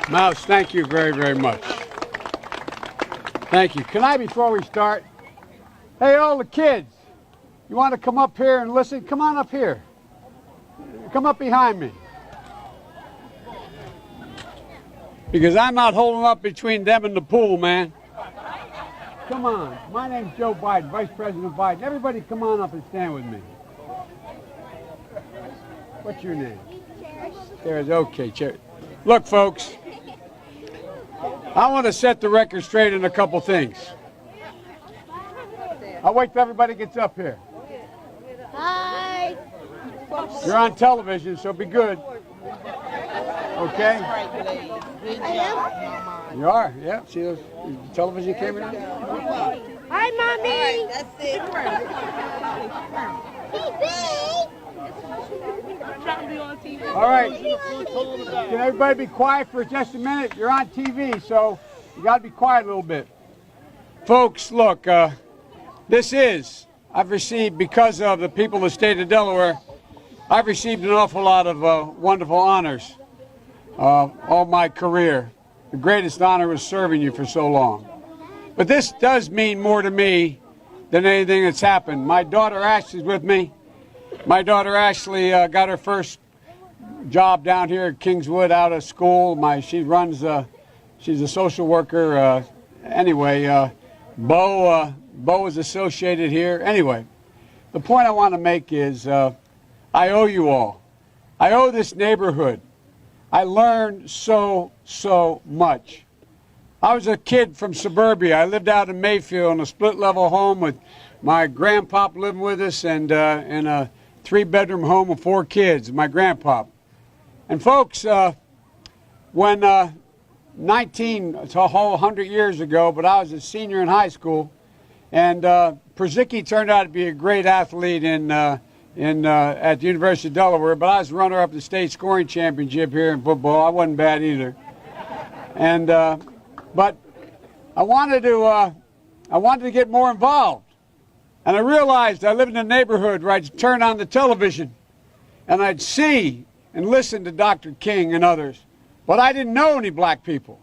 Mouse, thank you very, very much. Thank you. Can I, before we start, hey, all the kids, you want to come up here and listen? Come on up here. Come up behind me. Because I'm not holding up between them and the pool, man. Come on. My name's Joe Biden, Vice President Biden. Everybody come on up and stand with me. What's your name? There's okay, Cherry. Look, folks, I want to set the record straight in a couple things. I'll wait till everybody gets up here. Hi. You're on television, so be good. Okay? You are, yeah. See those television cameras? Hi, Mommy. That's it. All right. Can everybody be quiet for just a minute? You're on TV, so you got to be quiet a little bit. Folks, look, I've received, because of the people of the state of Delaware, I've received an awful lot of wonderful honors all my career. The greatest honor was serving you for so long. But this does mean more to me than anything that's happened. My daughter Ashley's with me. My daughter Ashley got her first job down here at Kingswood out of school. She's a social worker. Bo is associated here. Anyway, the point I want to make is I owe you all. I owe this neighborhood. I learned so much. I was a kid from suburbia. I lived out in Mayfield in a split-level home with my grandpop living with us and in a 3-bedroom home with 4 kids, my grandpop. And folks, when it's a whole 100 years ago, but I was a senior in high school, and Przicki turned out to be a great athlete at the University of Delaware, but I was runner-up the state scoring championship here in football. I wasn't bad either. And but I wanted to get more involved. And I realized I lived in a neighborhood where I'd turn on the television and I'd see and listen to Dr. King and others. But I didn't know any black people.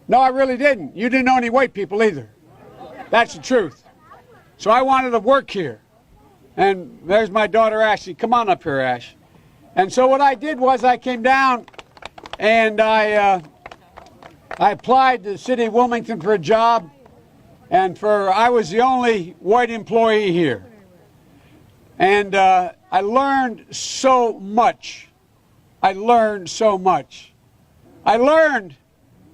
No, I really didn't. You didn't know any white people either. That's the truth. So I wanted to work here. And there's my daughter Ashley. Come on up here, Ash. And so what I did was I came down and I applied to the city of Wilmington for a job. And I was the only white employee here. And I learned so much. I learned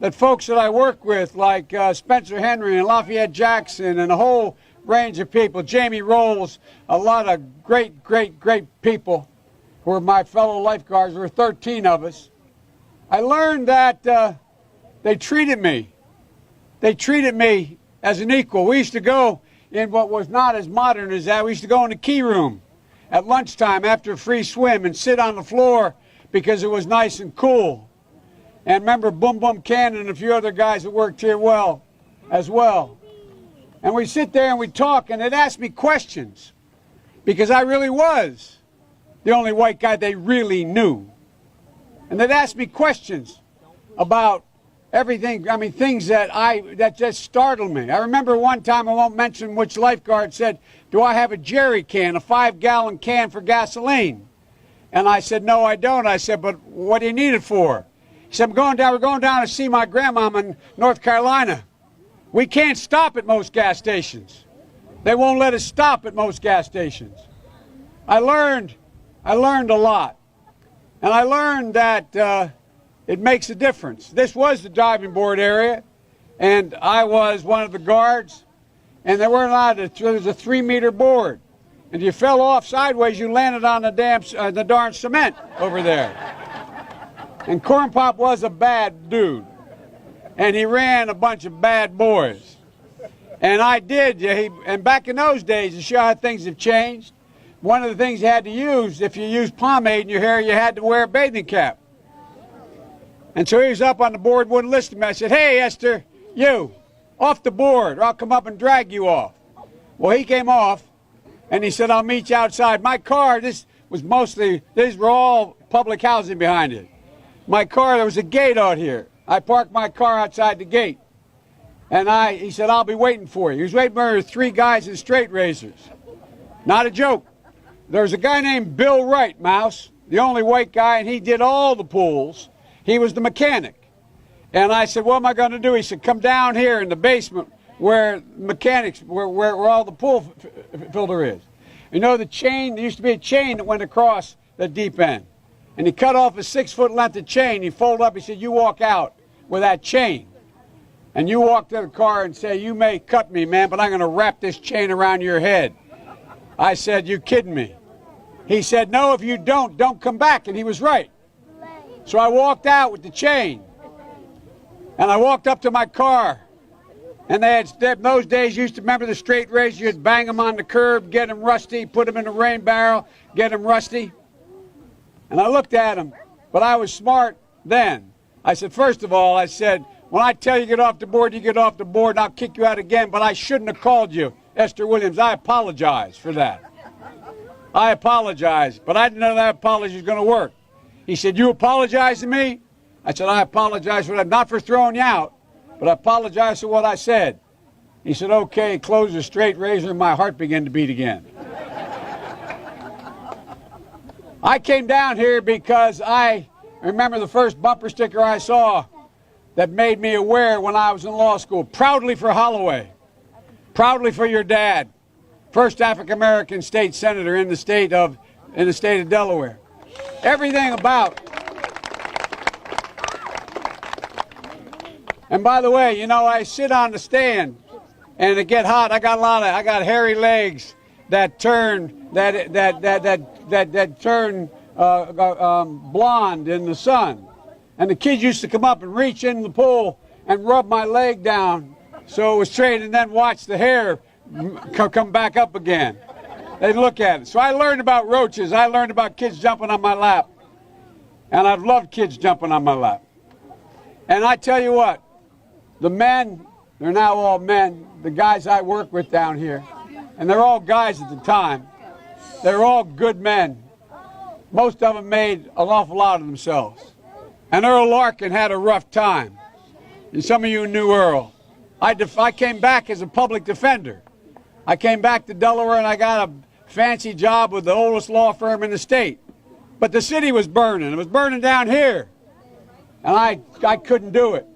that folks that I work with, like Spencer Henry and Lafayette Jackson and a whole range of people, Jamie Rolls, a lot of great people who are my fellow lifeguards. There were 13 of us. I learned that they treated me as an equal. We used to go in what was not as modern as that. We used to go in the key room at lunchtime after a free swim and sit on the floor because it was nice and cool. And remember Boom Boom Cannon and a few other guys that worked here as well. And we'd sit there and we'd talk, and they'd ask me questions because I really was the only white guy they really knew. And they'd ask me questions about everything, things that just startled me. I remember one time, I won't mention which lifeguard, said, "Do I have a jerry can, a 5-gallon can for gasoline?" And I said, "No, I don't." I said, "But what do you need it for?" He said, we're going down to see my grandmama in North Carolina. We can't stop at most gas stations. They won't let us stop at most gas stations. I learned a lot. And I learned that it makes a difference. This was the diving board area, and I was one of the guards, and there was a 3-meter board. And if you fell off sideways, you landed on the darn cement over there. And Corn Pop was a bad dude, and he ran a bunch of bad boys. And I did, and back in those days, to show how things have changed, one of the things you had to use, if you used pomade in your hair, you had to wear a bathing cap. And so he was up on the board, wouldn't listen to me. I said, "Hey, Esther, you, off the board, or I'll come up and drag you off." Well, he came off, and he said, "I'll meet you outside. My car, this was mostly, these were all public housing behind it. My car, there was a gate out here. I parked my car outside the gate. And he said, I'll be waiting for you. He was waiting for 3 guys in straight razors. Not a joke. There was a guy named Bill Wright, Mouse, the only white guy, and he did all the pools. He was the mechanic. And I said, what am I going to do? He said, come down here in the basement where mechanics, where all the pool filter is. You know the chain, there used to be a chain that went across the deep end. And he cut off a 6-foot length of chain. He folded up, he said, you walk out with that chain. And you walk to the car and say, you may cut me, man, but I'm going to wrap this chain around your head. I said, you kidding me? He said, no, if you don't come back. And he was right. So I walked out with the chain. And I walked up to my car. And they had, in those days, you used to remember the straight razor. You'd bang them on the curb, get them rusty, put them in a rain barrel, get them rusty. And I looked at him, but I was smart then. I said, first of all, I said, when I tell you to get off the board, you get off the board, and I'll kick you out again, but I shouldn't have called you Esther Williams. I apologize for that. I apologize, but I didn't know that apology was going to work. He said, you apologize to me? I said, I apologize for that, not for throwing you out, but I apologize for what I said. He said, okay, close the straight razor, and my heart began to beat again. I came down here because I remember the first bumper sticker I saw that made me aware when I was in law school. Proudly for Holloway. Proudly for your dad. First African-American state senator in the state of Delaware. Everything about. And by the way, you know, I sit on the stand and it get hot. I got hairy legs that turn blonde in the sun. And the kids used to come up and reach in the pool and rub my leg down so it was straight and then watch the hair come back up again. They'd look at it. So I learned about roaches. I learned about kids jumping on my lap. And I've loved kids jumping on my lap. And I tell you what, the men, they're now all men, the guys I work with down here, and they're all guys at the time, they're all good men. Most of them made an awful lot of themselves. And Earl Larkin had a rough time. And some of you knew Earl. I came back as a public defender. I came back to Delaware and I got a fancy job with the oldest law firm in the state. But the city was burning. It was burning down here. And I couldn't do it.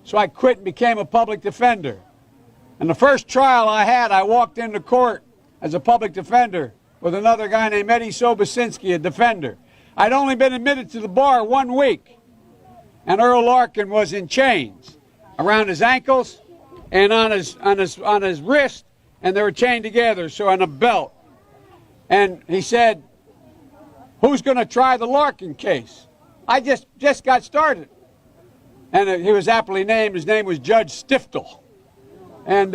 So I quit and became a public defender. And the first trial I had, I walked into court as a public defender with another guy named Eddie Sobocinski, a defender. I'd only been admitted to the bar 1 week. And Earl Larkin was in chains around his ankles and on his wrist, and they were chained together, so on a belt. And he said, who's going to try the Larkin case? I just got started. And he was aptly named. His name was Judge Stiftel. And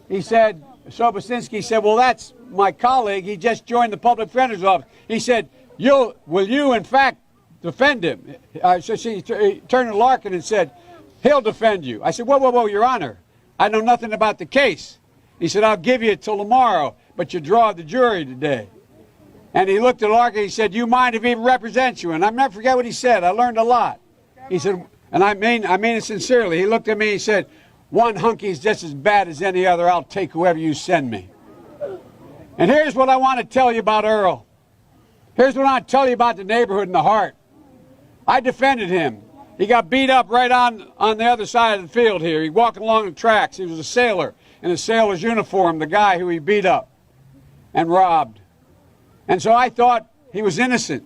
he said, Sobocinski said, well, that's my colleague. He just joined the public defender's office. He said, will you in fact defend him? So she turned to Larkin and said, he'll defend you. I said, whoa, Your Honor. I know nothing about the case. He said, I'll give you till tomorrow, but you draw the jury today. And he looked at Larkin and he said, you mind if he represents you? And I'll never forget what he said. I learned a lot. He said, and I mean it sincerely. He looked at me and he said, one hunky's just as bad as any other. I'll take whoever you send me. And here's what I want to tell you about Earl. Here's what I want to tell you about the neighborhood and the heart. I defended him. He got beat up right on the other side of the field here. He walked along the tracks. He was a sailor in a sailor's uniform, the guy who he beat up and robbed. And so I thought he was innocent.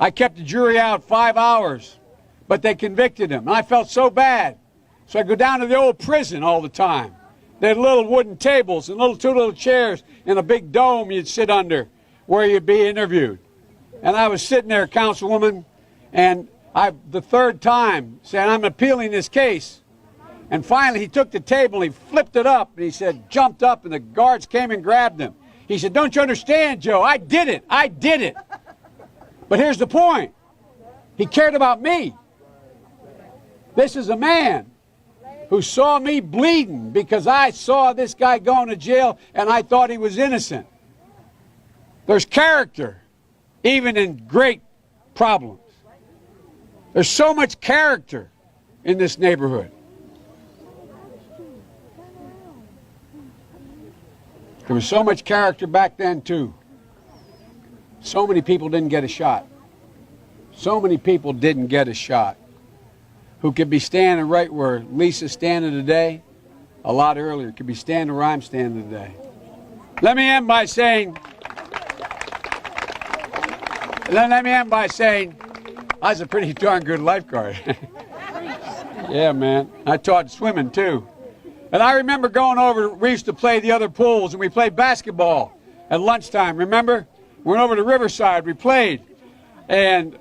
I kept the jury out 5 hours, but they convicted him. And I felt so bad. So I go down to the old prison all the time. They had little wooden tables and two little chairs in a big dome you'd sit under where you'd be interviewed. And I was sitting there, Councilwoman, and the third time saying, I'm appealing this case. And finally he took the table and he flipped it up and he said, jumped up, and the guards came and grabbed him. He said, don't you understand, Joe? I did it. But here's the point. He cared about me. This is a man who saw me bleeding because I saw this guy going to jail and I thought he was innocent. There's character. even in great problems. There's so much character in this neighborhood. There was so much character back then, too. So many people didn't get a shot. So many people didn't get a shot who could be standing right where Lisa's standing today a lot earlier, could be standing where I'm standing today. Let me end by saying, I was a pretty darn good lifeguard. Yeah, man. I taught swimming, too. And I remember going over, we used to play the other pools, and we played basketball at lunchtime, remember? We went over to Riverside, we played, and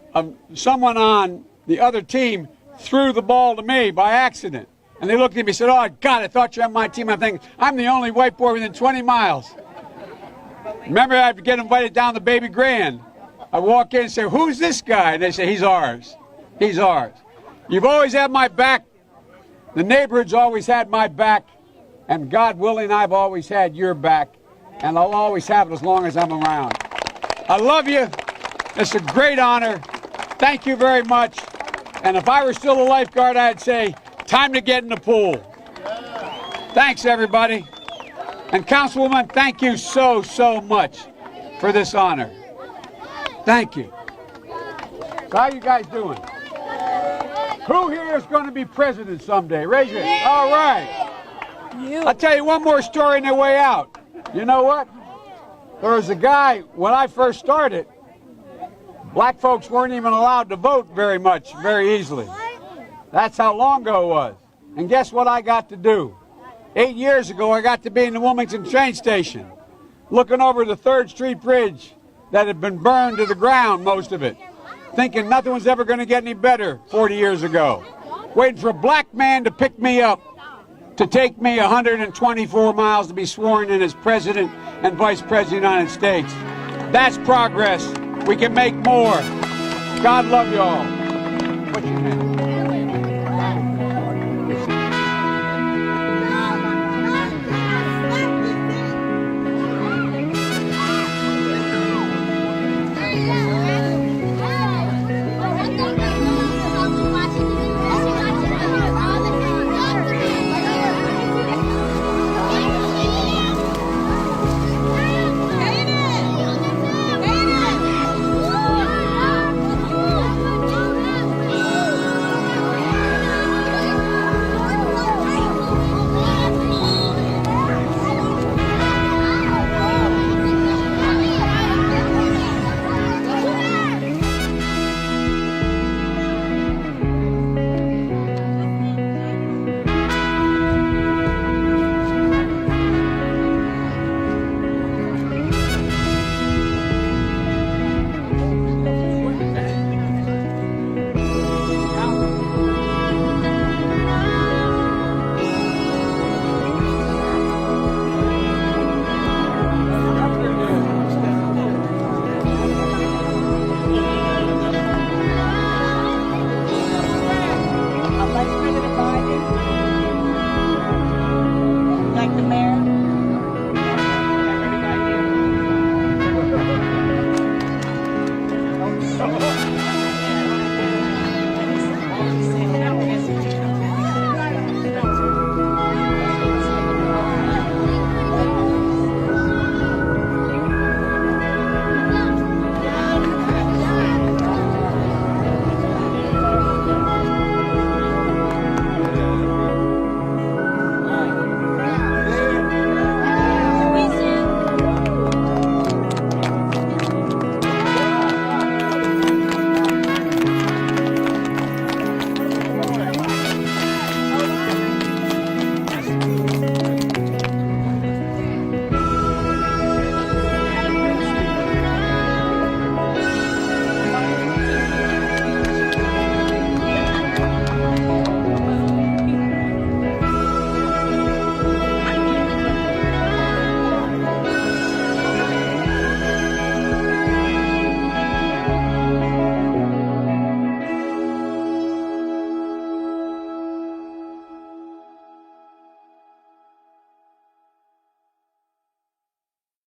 someone on the other team threw the ball to me by accident. And they looked at me and said, "Oh, God, I thought you were on my team." I'm thinking, I'm the only white boy within 20 miles. Remember, I'd get invited down to Baby Grand. I walk in and say, "Who's this guy?" And they say, "He's ours. He's ours." You've always had my back. The neighborhood's always had my back. And God willing, I've always had your back. And I'll always have it as long as I'm around. I love you. It's a great honor. Thank you very much. And if I were still a lifeguard, I'd say, time to get in the pool. Thanks, everybody. And Councilwoman, thank you so, so much for this honor. Thank you. So how you guys doing? Who here is going to be president someday? Raise your hand. All right. I'll tell you one more story on their way out. You know what? There was a guy, when I first started, black folks weren't even allowed to vote very easily. That's how long ago it was. And guess what I got to do? 8 years ago, I got to be in the Wilmington train station, looking over the 3rd Street Bridge that had been burned to the ground, most of it, thinking nothing was ever going to get any better 40 years ago, waiting for a black man to pick me up, to take me 124 miles to be sworn in as President and Vice President of the United States. That's progress. We can make more. God love you all. What's your name?